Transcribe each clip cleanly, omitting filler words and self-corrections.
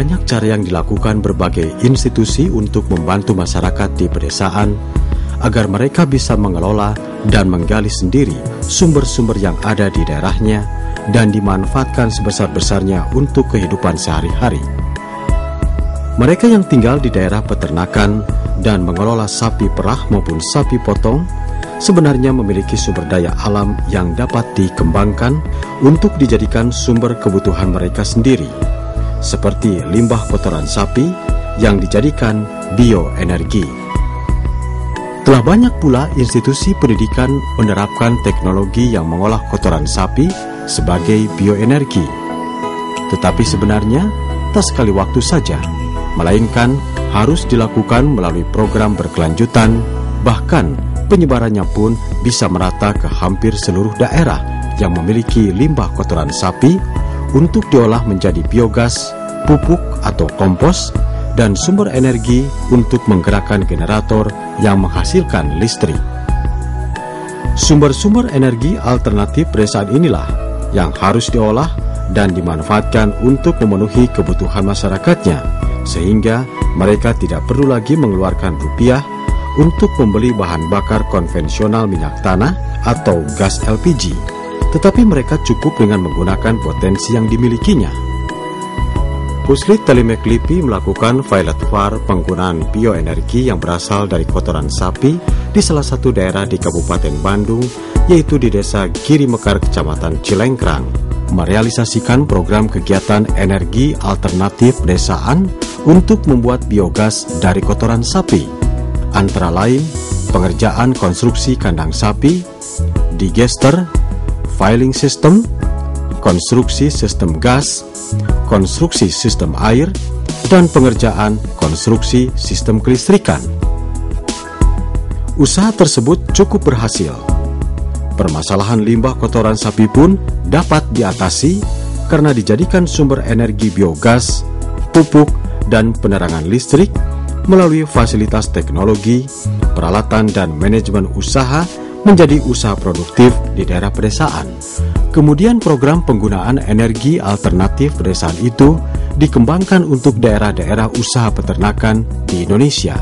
banyak cara yang dilakukan berbagai institusi untuk membantu masyarakat di pedesaan agar mereka bisa mengelola dan menggali sendiri sumber-sumber yang ada di daerahnya dan dimanfaatkan sebesar-besarnya untuk kehidupan sehari-hari. Mereka yang tinggal di daerah peternakan dan mengelola sapi perah maupun sapi potong sebenarnya memiliki sumber daya alam yang dapat dikembangkan untuk dijadikan sumber kebutuhan mereka sendiri, seperti limbah kotoran sapi yang dijadikan bioenergi. Telah banyak pula institusi pendidikan menerapkan teknologi yang mengolah kotoran sapi sebagai bioenergi. Tetapi sebenarnya tak sekali waktu saja, melainkan harus dilakukan melalui program berkelanjutan, bahkan penyebarannya pun bisa merata ke hampir seluruh daerah yang memiliki limbah kotoran sapi untuk diolah menjadi biogas, pupuk atau kompos, dan sumber energi untuk menggerakkan generator yang menghasilkan listrik. Sumber-sumber energi alternatif pedesaan inilah yang harus diolah dan dimanfaatkan untuk memenuhi kebutuhan masyarakatnya, sehingga mereka tidak perlu lagi mengeluarkan rupiah untuk membeli bahan bakar konvensional minyak tanah atau gas LPG, tetapi mereka cukup dengan menggunakan potensi yang dimilikinya. Puslit Telimeklipi melakukan pilot far penggunaan bioenergi yang berasal dari kotoran sapi di salah satu daerah di Kabupaten Bandung, yaitu di Desa Giri Mekar, Kecamatan Cilengkrang, merealisasikan program kegiatan energi alternatif pedesaan untuk membuat biogas dari kotoran sapi, antara lain pengerjaan konstruksi kandang sapi, digester, filing system, konstruksi sistem gas, konstruksi sistem air, dan pengerjaan konstruksi sistem kelistrikan. Usaha tersebut cukup berhasil. Permasalahan limbah kotoran sapi pun dapat diatasi karena dijadikan sumber energi biogas, pupuk, dan penerangan listrik melalui fasilitas teknologi, peralatan, dan manajemen usaha menjadi usaha produktif di daerah pedesaan. Kemudian program penggunaan energi alternatif pedesaan itu dikembangkan untuk daerah-daerah usaha peternakan di Indonesia.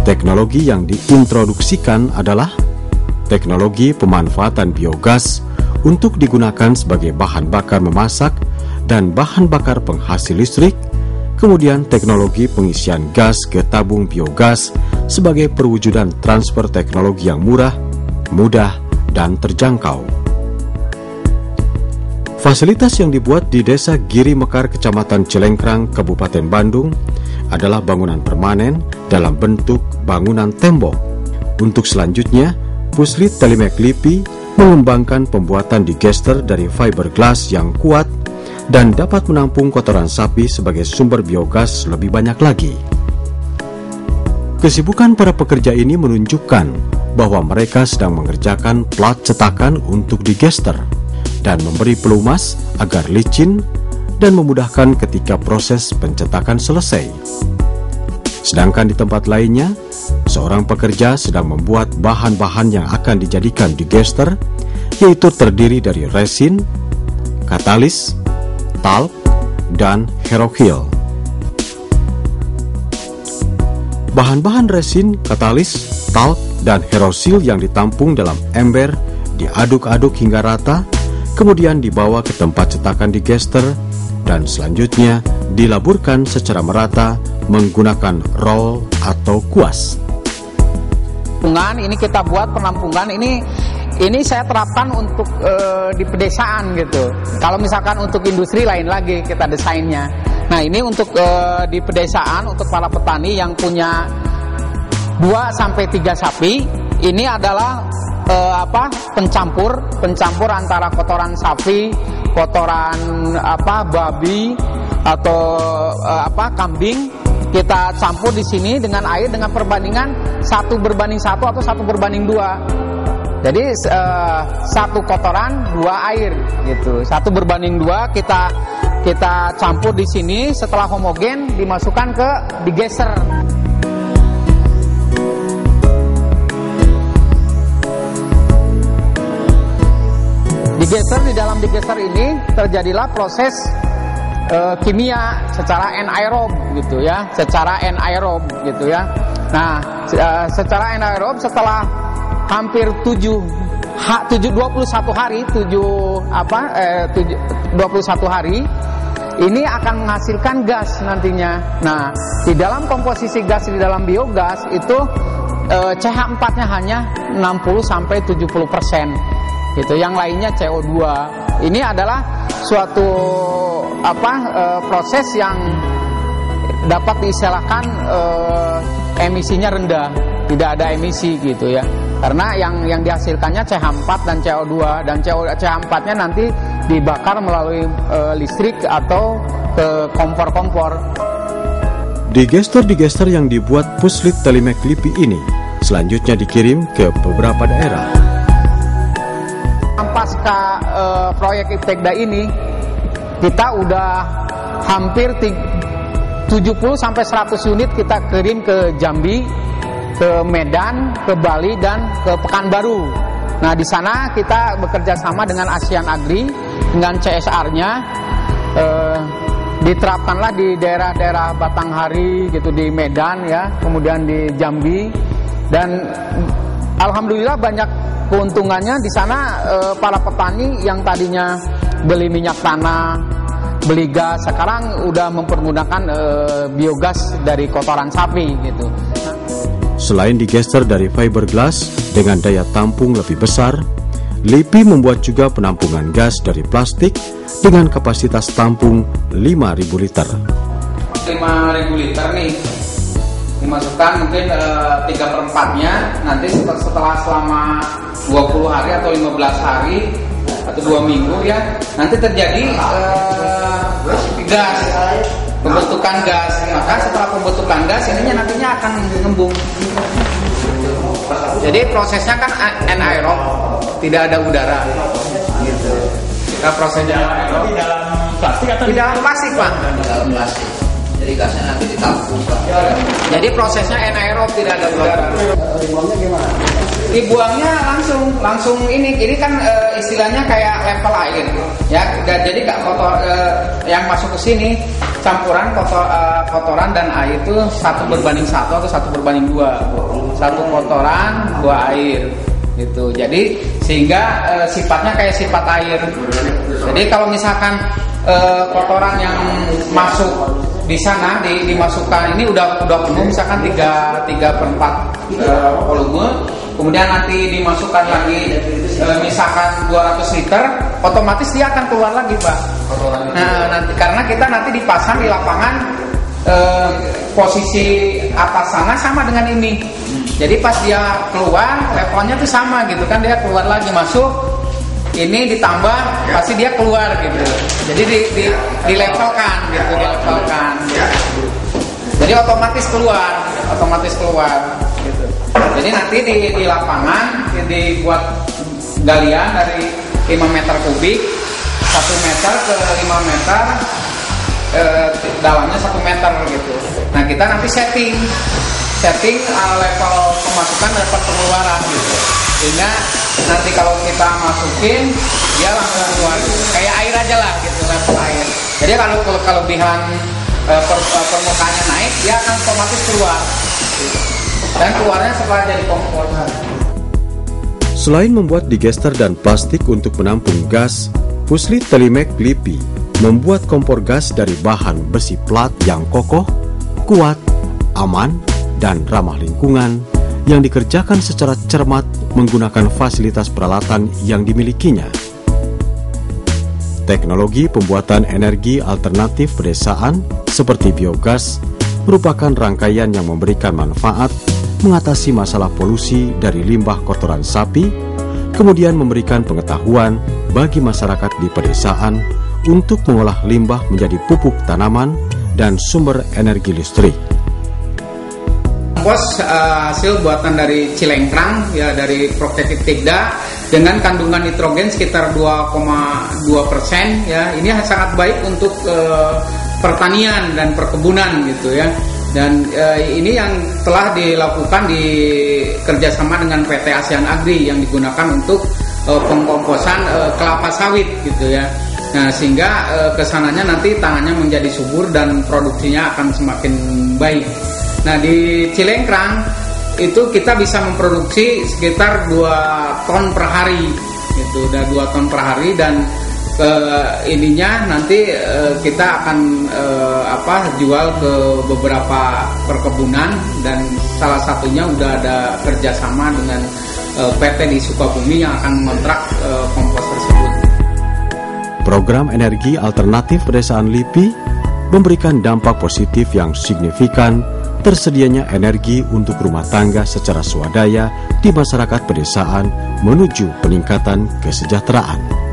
Teknologi yang diintroduksikan adalah teknologi pemanfaatan biogas untuk digunakan sebagai bahan bakar memasak dan bahan bakar penghasil listrik, kemudian teknologi pengisian gas ke tabung biogas sebagai perwujudan transfer teknologi yang murah, mudah, dan terjangkau. Fasilitas yang dibuat di Desa Giri Mekar, Kecamatan Cilengkrang, Kabupaten Bandung adalah bangunan permanen dalam bentuk bangunan tembok. Untuk selanjutnya, Puslit Telimeklipi mengembangkan pembuatan digester dari fiberglass yang kuat dan dapat menampung kotoran sapi sebagai sumber biogas lebih banyak lagi. Kesibukan para pekerja ini menunjukkan bahwa mereka sedang mengerjakan plat cetakan untuk digester dan memberi pelumas agar licin dan memudahkan ketika proses pencetakan selesai. Sedangkan di tempat lainnya, seorang pekerja sedang membuat bahan-bahan yang akan dijadikan digester, yaitu terdiri dari resin, katalis, talc, dan hydroxyl. Bahan-bahan resin, katalis, talc, dan hydroxyl yang ditampung dalam ember diaduk-aduk hingga rata, kemudian dibawa ke tempat cetakan digester, dan selanjutnya dilaburkan secara merata menggunakan roll atau kuas. Ini kita buat penampungan ini saya terapkan untuk di pedesaan gitu. Kalau misalkan untuk industri lain lagi kita desainnya. Nah ini untuk di pedesaan untuk para petani yang punya 2-3 sapi, ini adalah pencampur antara kotoran sapi, kotoran babi atau kambing, kita campur di sini dengan air dengan perbandingan 1:1 atau 1:2. Jadi 1 kotoran 2 air gitu. 1:2 kita campur di sini, setelah homogen dimasukkan ke digester. Digester, di dalam digester ini terjadilah proses kimia secara anaerob gitu ya, secara anaerob gitu ya. Nah, secara anaerob setelah hampir 21 hari, 21 hari ini akan menghasilkan gas nantinya. Nah, di dalam komposisi gas di dalam biogas itu CH4-nya hanya 60-70%. Gitu. Yang lainnya CO2. Ini adalah suatu proses yang dapat diistilahkan emisinya rendah, tidak ada emisi gitu ya. Karena yang dihasilkannya CH4 dan CO2, dan CH4-nya nanti dibakar melalui listrik atau ke kompor-kompor. Digester yang dibuat Puslit Telimek LIPI ini selanjutnya dikirim ke beberapa daerah. Pasca proyek Iptekda ini kita udah hampir 70-100 unit kita kirim ke Jambi, ke Medan, ke Bali, dan ke Pekanbaru. Nah, di sana kita bekerja sama dengan Asian Agri, dengan CSR-nya, diterapkanlah di daerah-daerah Batanghari gitu, di Medan ya, kemudian di Jambi, dan alhamdulillah banyak keuntungannya di sana. Para petani yang tadinya beli minyak tanah, beli gas, sekarang udah mempergunakan biogas dari kotoran sapi gitu. Selain digester dari fiberglass dengan daya tampung lebih besar, LIPI membuat juga penampungan gas dari plastik dengan kapasitas tampung 5.000 liter. 5.000 liter nih dimasukkan mungkin 3/4-nya nanti setelah selama 20 hari atau 15 hari atau 2 minggu ya, nanti terjadi gas, pembentukan gas. Maka setelah pembentukan gas ininya nantinya akan mengembung. Jadi prosesnya kan anaerob, tidak ada udara gitu. Kita prosesnya di dalam plastik atau di dalam plastik, Pak? Di dalam plastik. Jadi gasnya nanti ditampung. Jadi prosesnya anaerob, tidak ada udara. Dibuangnya gimana? Dibuangnya langsung ini. Jadi kan istilahnya kayak level air ya. Jadi gak kotor, yang masuk ke sini campuran kotoran dan air itu 1:1 atau 1:2. 1 kotoran, 2 air gitu. Jadi sehingga sifatnya kayak sifat air. Jadi kalau misalkan kotoran yang masuk di sana dimasukkan ini udah penuh, misalkan 3/4 volume, kemudian nanti dimasukkan lagi misalkan 200 liter, otomatis dia akan keluar lagi, Pak. Nah, nanti karena kita nanti dipasang di lapangan, posisi atas sana sama dengan ini. Jadi pas dia keluar levelnya tuh sama gitu kan, dia keluar lagi, masuk ini ditambah pasti dia keluar gitu. Jadi dilevelkan gitu, dilevelkan. Jadi otomatis keluar gitu. Jadi nanti di lapangan dibuat galian dari 5 meter kubik, 1 meter ke 5 meter, dalamnya 1 meter gitu. Nah, kita nanti setting level pemasukan, level pengeluaran gitu. Sehingga nanti kalau kita masukin dia langsung keluar kayak air aja lah gitu, level air. Jadi kalau kelebihan permukaannya naik, dia akan otomatis keluar. Dan keluarnya setelah jadi kompor. Selain membuat digester dan plastik untuk menampung gas, Puslit Telimek LIPI membuat kompor gas dari bahan besi plat yang kokoh, kuat, aman, dan ramah lingkungan yang dikerjakan secara cermat menggunakan fasilitas peralatan yang dimilikinya. Teknologi pembuatan energi alternatif pedesaan seperti biogas merupakan rangkaian yang memberikan manfaat mengatasi masalah polusi dari limbah kotoran sapi, kemudian memberikan pengetahuan bagi masyarakat di pedesaan untuk mengolah limbah menjadi pupuk tanaman dan sumber energi listrik. Kompos hasil buatan dari Cilengkrang ya, dari Proyek Iptekda dengan kandungan nitrogen sekitar 2,2% ya. Ini sangat baik untuk pertanian dan perkebunan gitu ya. Dan ini yang telah dilakukan di kerjasama dengan PT Asian Agri yang digunakan untuk pengkomposan kelapa sawit gitu ya. Nah, sehingga kesananya nanti tanahnya menjadi subur dan produksinya akan semakin baik. Nah, di Cilengkrang itu kita bisa memproduksi sekitar 2 ton per hari. Itu udah 2 ton per hari, dan ininya nanti kita akan jual ke beberapa perkebunan, dan salah satunya udah ada kerjasama dengan PT di Sukabumi yang akan mengontrak kompos tersebut. Program energi alternatif pedesaan LIPI memberikan dampak positif yang signifikan tersedianya energi untuk rumah tangga secara swadaya di masyarakat pedesaan menuju peningkatan kesejahteraan.